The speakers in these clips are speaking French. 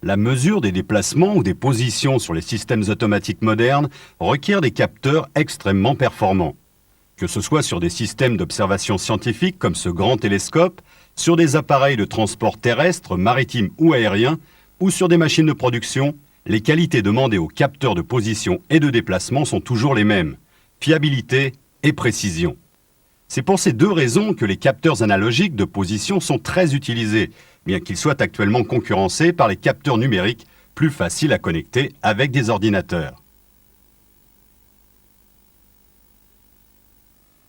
La mesure des déplacements ou des positions sur les systèmes automatiques modernes requiert des capteurs extrêmement performants. Que ce soit sur des systèmes d'observation scientifique comme ce grand télescope, sur des appareils de transport terrestre, maritime ou aérien, ou sur des machines de production, les qualités demandées aux capteurs de position et de déplacement sont toujours les mêmes: fiabilité et précision. C'est pour ces deux raisons que les capteurs analogiques de position sont très utilisés, bien qu'ils soient actuellement concurrencés par les capteurs numériques plus faciles à connecter avec des ordinateurs.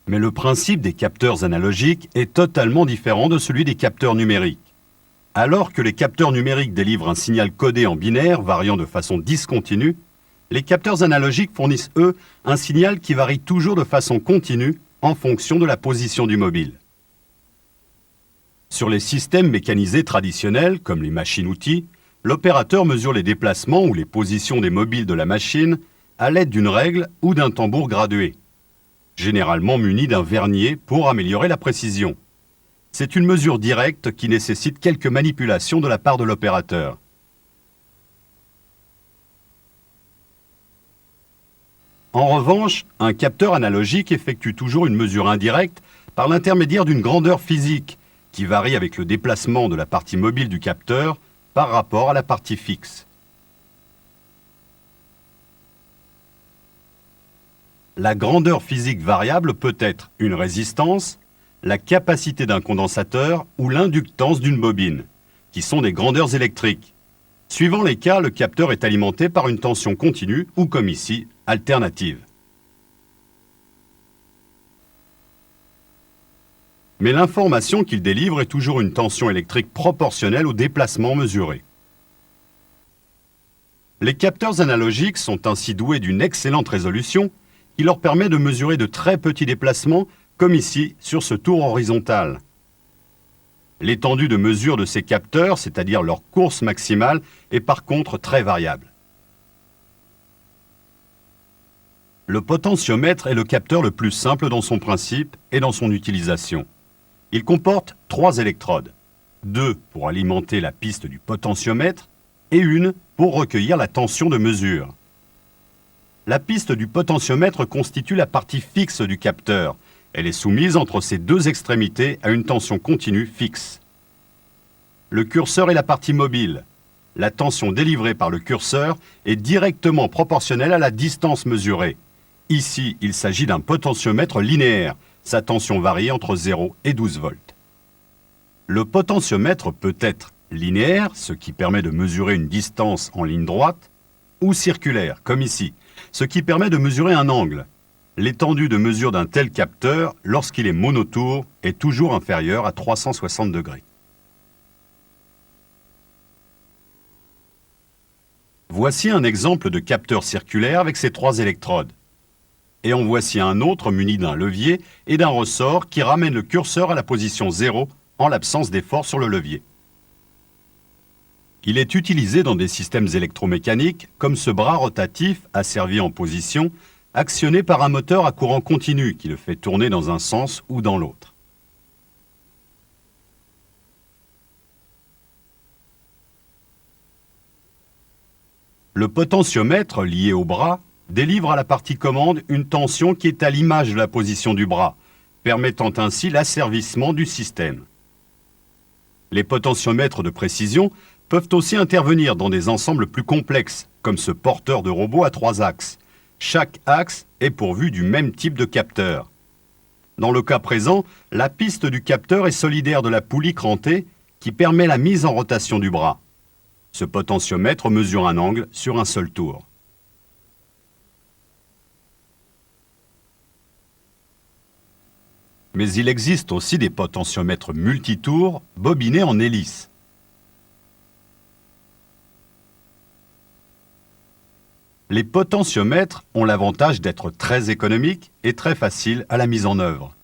Mais le principe des capteurs analogiques est totalement différent de celui des capteurs numériques. Alors que les capteurs numériques délivrent un signal codé en binaire variant de façon discontinue, les capteurs analogiques fournissent, eux, un signal qui varie toujours de façon continue en fonction de la position du mobile. Sur les systèmes mécanisés traditionnels, comme les machines-outils, l'opérateur mesure les déplacements ou les positions des mobiles de la machine à l'aide d'une règle ou d'un tambour gradué, généralement muni d'un vernier pour améliorer la précision. C'est une mesure directe qui nécessite quelques manipulations de la part de l'opérateur. En revanche, un capteur analogique effectue toujours une mesure indirecte par l'intermédiaire d'une grandeur physique qui varie avec le déplacement de la partie mobile du capteur par rapport à la partie fixe. La grandeur physique variable peut être une résistance, la capacité d'un condensateur ou l'inductance d'une bobine, qui sont des grandeurs électriques. Suivant les cas, le capteur est alimenté par une tension continue ou, comme ici, alternative. Mais l'information qu'il délivre est toujours une tension électrique proportionnelle au déplacement mesuré. Les capteurs analogiques sont ainsi doués d'une excellente résolution qui leur permet de mesurer de très petits déplacements, comme ici sur ce tour horizontal. L'étendue de mesure de ces capteurs, c'est-à-dire leur course maximale, est par contre très variable. Le potentiomètre est le capteur le plus simple dans son principe et dans son utilisation. Il comporte 3 électrodes, 2 pour alimenter la piste du potentiomètre et une pour recueillir la tension de mesure. La piste du potentiomètre constitue la partie fixe du capteur. Elle est soumise entre ses deux extrémités à une tension continue fixe. Le curseur est la partie mobile. La tension délivrée par le curseur est directement proportionnelle à la distance mesurée. Ici, il s'agit d'un potentiomètre linéaire. Sa tension varie entre 0 et 12 volts. Le potentiomètre peut être linéaire, ce qui permet de mesurer une distance en ligne droite, ou circulaire, comme ici, ce qui permet de mesurer un angle. L'étendue de mesure d'un tel capteur, lorsqu'il est monotour, est toujours inférieure à 360 degrés. Voici un exemple de capteur circulaire avec ses 3 électrodes. Et en voici un autre muni d'un levier et d'un ressort qui ramène le curseur à la position 0 en l'absence d'effort sur le levier. Il est utilisé dans des systèmes électromécaniques comme ce bras rotatif asservi en position, actionné par un moteur à courant continu qui le fait tourner dans un sens ou dans l'autre. Le potentiomètre lié au bras délivre à la partie commande une tension qui est à l'image de la position du bras, permettant ainsi l'asservissement du système. Les potentiomètres de précision peuvent aussi intervenir dans des ensembles plus complexes, comme ce porteur de robot à 3 axes. Chaque axe est pourvu du même type de capteur. Dans le cas présent, la piste du capteur est solidaire de la poulie crantée qui permet la mise en rotation du bras. Ce potentiomètre mesure un angle sur un seul tour. Mais il existe aussi des potentiomètres multitours bobinés en hélice. Les potentiomètres ont l'avantage d'être très économiques et très faciles à la mise en œuvre.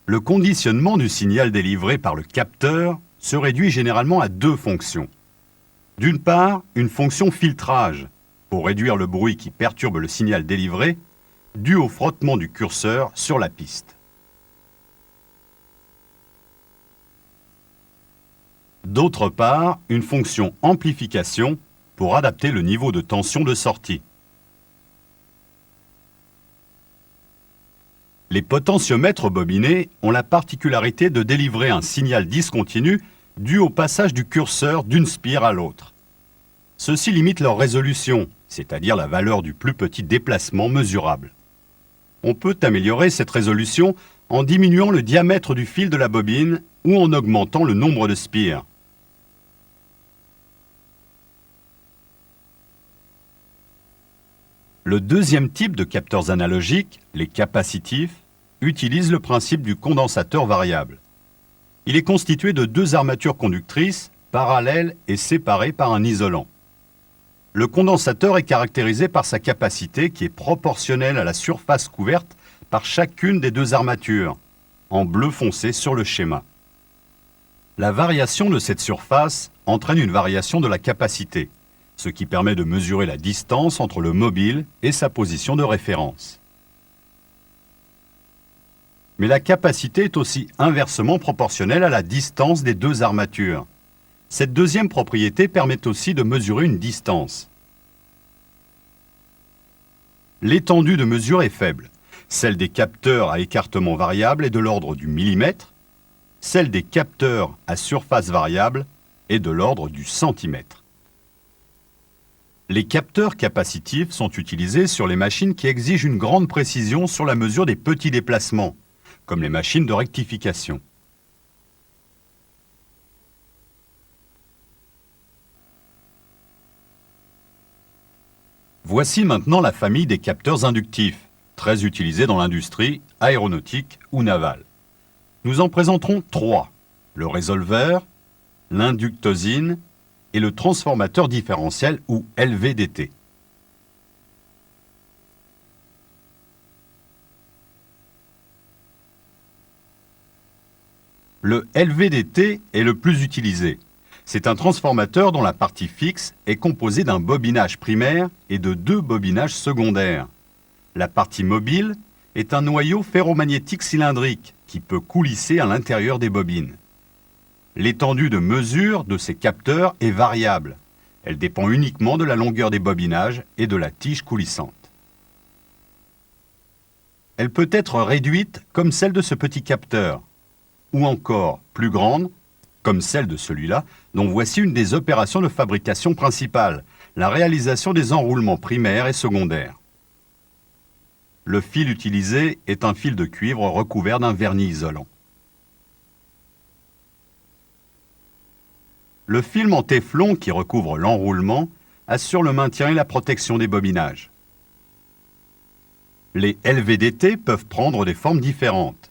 Le conditionnement du signal délivré par le capteur se réduit généralement à 2 fonctions. D'une part, une fonction filtrage, pour réduire le bruit qui perturbe le signal délivré, dû au frottement du curseur sur la piste. D'autre part, une fonction amplification pour adapter le niveau de tension de sortie. Les potentiomètres bobinés ont la particularité de délivrer un signal discontinu dû au passage du curseur d'une spire à l'autre. Ceci limite leur résolution, c'est-à-dire la valeur du plus petit déplacement mesurable. On peut améliorer cette résolution en diminuant le diamètre du fil de la bobine ou en augmentant le nombre de spires. Le deuxième type de capteurs analogiques, les capacitifs, utilise le principe du condensateur variable. Il est constitué de deux armatures conductrices, parallèles et séparées par un isolant. Le condensateur est caractérisé par sa capacité qui est proportionnelle à la surface couverte par chacune des deux armatures, en bleu foncé sur le schéma. La variation de cette surface entraîne une variation de la capacité, ce qui permet de mesurer la distance entre le mobile et sa position de référence. Mais la capacité est aussi inversement proportionnelle à la distance des deux armatures. Cette deuxième propriété permet aussi de mesurer une distance. L'étendue de mesure est faible. Celle des capteurs à écartement variable est de l'ordre du millimètre. Celle des capteurs à surface variable est de l'ordre du centimètre. Les capteurs capacitifs sont utilisés sur les machines qui exigent une grande précision sur la mesure des petits déplacements, comme les machines de rectification. Voici maintenant la famille des capteurs inductifs, très utilisés dans l'industrie aéronautique ou navale. Nous en présenterons trois: le résolveur, l'inductosine et le transformateur différentiel ou LVDT. Le LVDT est le plus utilisé. C'est un transformateur dont la partie fixe est composée d'un bobinage primaire et de deux bobinages secondaires. La partie mobile est un noyau ferromagnétique cylindrique qui peut coulisser à l'intérieur des bobines. L'étendue de mesure de ces capteurs est variable. Elle dépend uniquement de la longueur des bobinages et de la tige coulissante. Elle peut être réduite comme celle de ce petit capteur, ou encore plus grande, comme celle de celui-là, dont voici une des opérations de fabrication principales, la réalisation des enroulements primaires et secondaires. Le fil utilisé est un fil de cuivre recouvert d'un vernis isolant. Le film en téflon qui recouvre l'enroulement assure le maintien et la protection des bobinages. Les LVDT peuvent prendre des formes différentes.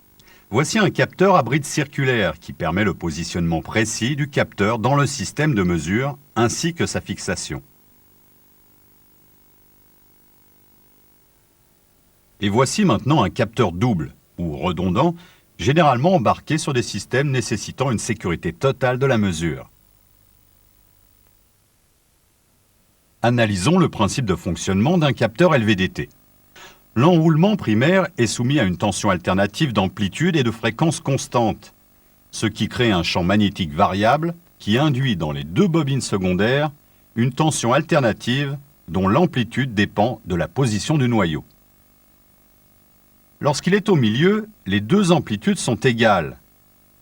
Voici un capteur à bride circulaire qui permet le positionnement précis du capteur dans le système de mesure ainsi que sa fixation. Et voici maintenant un capteur double ou redondant, généralement embarqué sur des systèmes nécessitant une sécurité totale de la mesure. Analysons le principe de fonctionnement d'un capteur LVDT. L'enroulement primaire est soumis à une tension alternative d'amplitude et de fréquence constante, ce qui crée un champ magnétique variable qui induit dans les deux bobines secondaires une tension alternative dont l'amplitude dépend de la position du noyau. Lorsqu'il est au milieu, les deux amplitudes sont égales.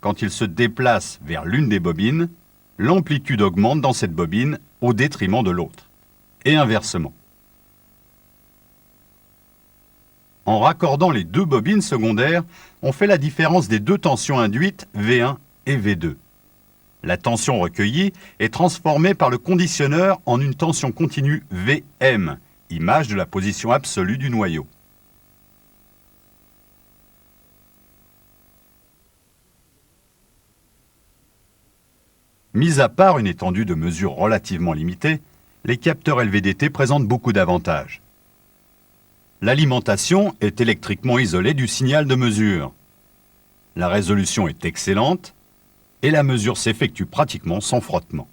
Quand il se déplace vers l'une des bobines, l'amplitude augmente dans cette bobine au détriment de l'autre, et inversement. En raccordant les deux bobines secondaires, on fait la différence des deux tensions induites V1 et V2. La tension recueillie est transformée par le conditionneur en une tension continue Vm, image de la position absolue du noyau. Mis à part une étendue de mesure relativement limitée, les capteurs LVDT présentent beaucoup d'avantages. L'alimentation est électriquement isolée du signal de mesure. La résolution est excellente et la mesure s'effectue pratiquement sans frottement.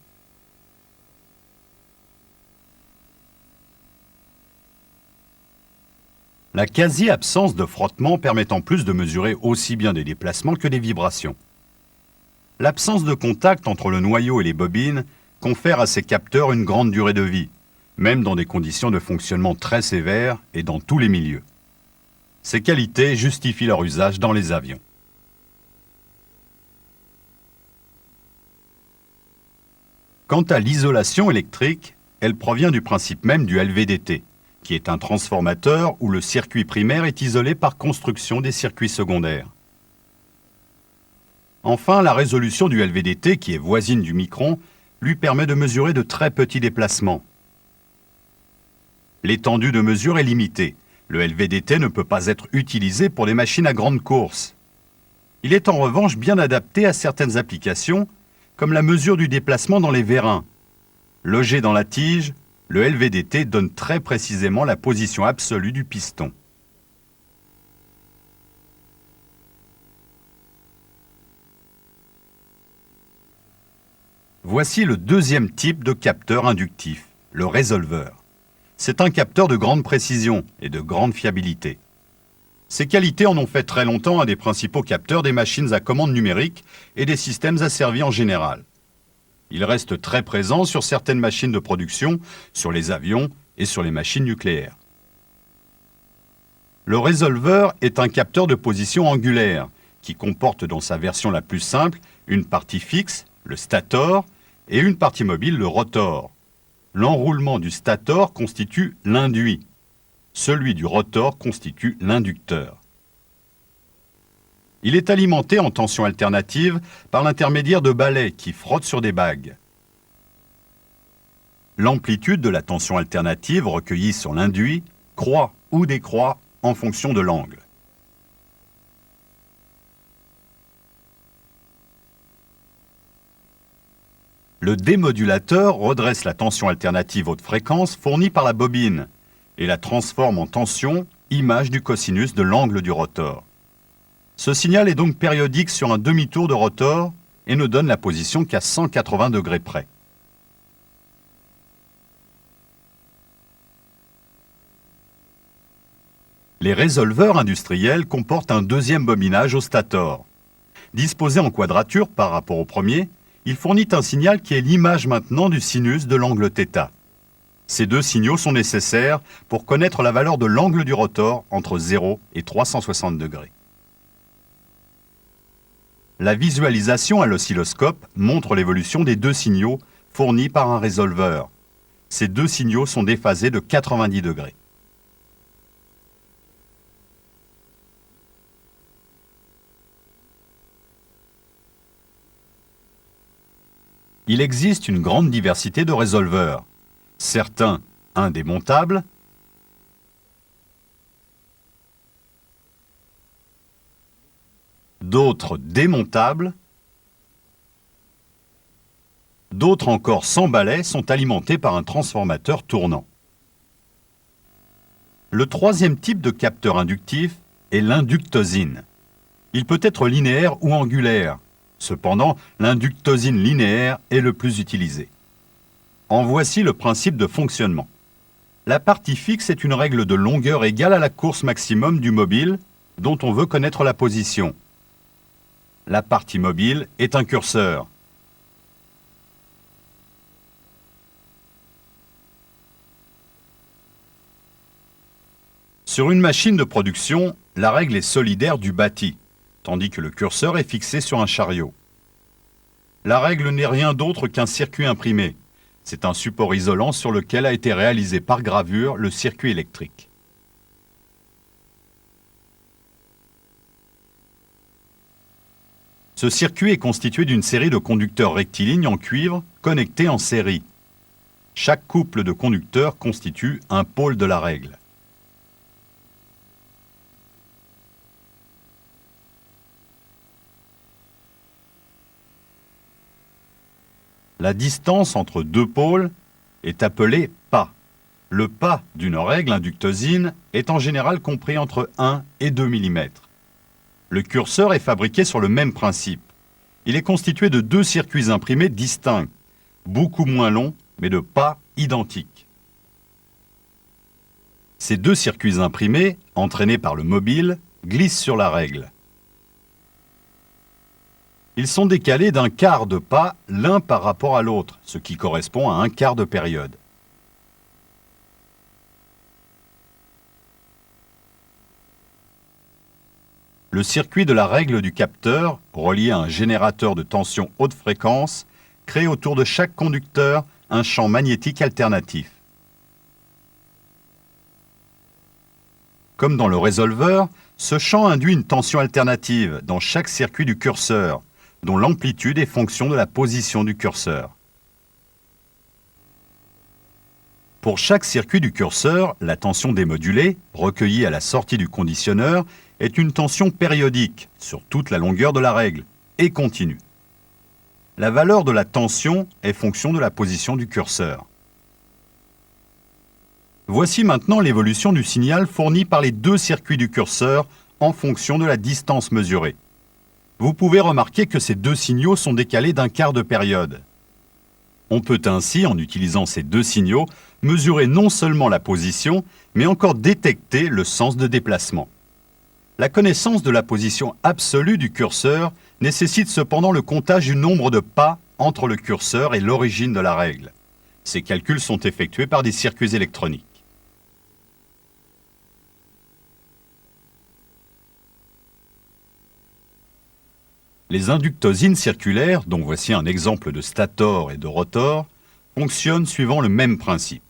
La quasi-absence de frottement permet en plus de mesurer aussi bien des déplacements que des vibrations. L'absence de contact entre le noyau et les bobines confère à ces capteurs une grande durée de vie, même dans des conditions de fonctionnement très sévères et dans tous les milieux. Ces qualités justifient leur usage dans les avions. Quant à l'isolation électrique, elle provient du principe même du LVDT, qui est un transformateur où le circuit primaire est isolé par construction des circuits secondaires. Enfin, la résolution du LVDT, qui est voisine du micron, lui permet de mesurer de très petits déplacements. L'étendue de mesure est limitée. Le LVDT ne peut pas être utilisé pour des machines à grande course. Il est en revanche bien adapté à certaines applications, comme la mesure du déplacement dans les vérins. Logé dans la tige, le LVDT donne très précisément la position absolue du piston. Voici le deuxième type de capteur inductif, le résolveur. C'est un capteur de grande précision et de grande fiabilité. Ces qualités en ont fait très longtemps un des principaux capteurs des machines à commande numérique et des systèmes asservis en général. Il reste très présent sur certaines machines de production, sur les avions et sur les machines nucléaires. Le résolveur est un capteur de position angulaire qui comporte dans sa version la plus simple une partie fixe, le stator, et une partie mobile, le rotor. L'enroulement du stator constitue l'induit. Celui du rotor constitue l'inducteur. Il est alimenté en tension alternative par l'intermédiaire de balais qui frottent sur des bagues. L'amplitude de la tension alternative recueillie sur l'induit croît ou décroît en fonction de l'angle. Le démodulateur redresse la tension alternative haute fréquence fournie par la bobine et la transforme en tension, image du cosinus de l'angle du rotor. Ce signal est donc périodique sur un demi-tour de rotor et ne donne la position qu'à 180 degrés près. Les résolveurs industriels comportent un deuxième bobinage au stator. Disposé en quadrature par rapport au premier, il fournit un signal qui est l'image maintenant du sinus de l'angle θ. Ces deux signaux sont nécessaires pour connaître la valeur de l'angle du rotor entre 0 et 360 degrés. La visualisation à l'oscilloscope montre l'évolution des deux signaux fournis par un résolveur. Ces deux signaux sont déphasés de 90 degrés. Il existe une grande diversité de résolveurs. Certains indémontables, d'autres démontables, d'autres encore sans balai sont alimentés par un transformateur tournant. Le troisième type de capteur inductif est l'inductosine. Il peut être linéaire ou angulaire. Cependant, l'inductosine linéaire est le plus utilisé. En voici le principe de fonctionnement. La partie fixe est une règle de longueur égale à la course maximum du mobile dont on veut connaître la position. La partie mobile est un curseur. Sur une machine de production, la règle est solidaire du bâti, tandis que le curseur est fixé sur un chariot. La règle n'est rien d'autre qu'un circuit imprimé. C'est un support isolant sur lequel a été réalisé par gravure le circuit électrique. Ce circuit est constitué d'une série de conducteurs rectilignes en cuivre connectés en série. Chaque couple de conducteurs constitue un pôle de la règle. La distance entre deux pôles est appelée pas. Le pas d'une règle inductosine est en général compris entre 1 et 2 mm. Le curseur est fabriqué sur le même principe. Il est constitué de deux circuits imprimés distincts, beaucoup moins longs, mais de pas identiques. Ces deux circuits imprimés, entraînés par le mobile, glissent sur la règle. Ils sont décalés d'un quart de pas l'un par rapport à l'autre, ce qui correspond à un quart de période. Le circuit de la règle du capteur, relié à un générateur de tension haute fréquence, crée autour de chaque conducteur un champ magnétique alternatif. Comme dans le résolveur, ce champ induit une tension alternative dans chaque circuit du curseur, dont l'amplitude est fonction de la position du curseur. Pour chaque circuit du curseur, la tension démodulée, recueillie à la sortie du conditionneur, est une tension périodique sur toute la longueur de la règle et continue. La valeur de la tension est fonction de la position du curseur. Voici maintenant l'évolution du signal fourni par les deux circuits du curseur en fonction de la distance mesurée. Vous pouvez remarquer que ces deux signaux sont décalés d'un quart de période. On peut ainsi, en utilisant ces deux signaux, mesurer non seulement la position, mais encore détecter le sens de déplacement. La connaissance de la position absolue du curseur nécessite cependant le comptage du nombre de pas entre le curseur et l'origine de la règle. Ces calculs sont effectués par des circuits électroniques. Les inductosines circulaires, dont voici un exemple de stator et de rotor, fonctionnent suivant le même principe.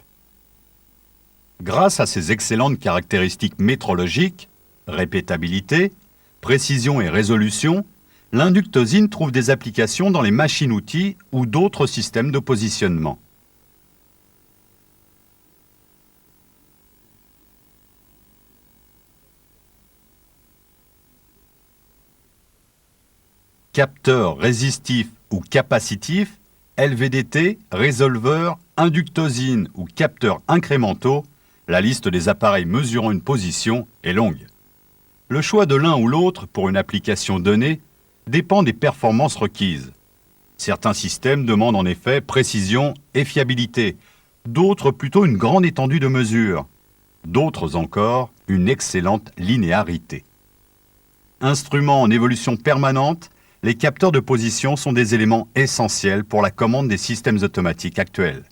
Grâce à ses excellentes caractéristiques métrologiques, répétabilité, précision et résolution, l'inductosine trouve des applications dans les machines-outils ou d'autres systèmes de positionnement. Capteurs résistifs ou capacitifs, LVDT, résolveurs, inductosines ou capteurs incrémentaux, la liste des appareils mesurant une position est longue. Le choix de l'un ou l'autre pour une application donnée dépend des performances requises. Certains systèmes demandent en effet précision et fiabilité, d'autres plutôt une grande étendue de mesure, d'autres encore une excellente linéarité. Instruments en évolution permanente, les capteurs de position sont des éléments essentiels pour la commande des systèmes automatiques actuels.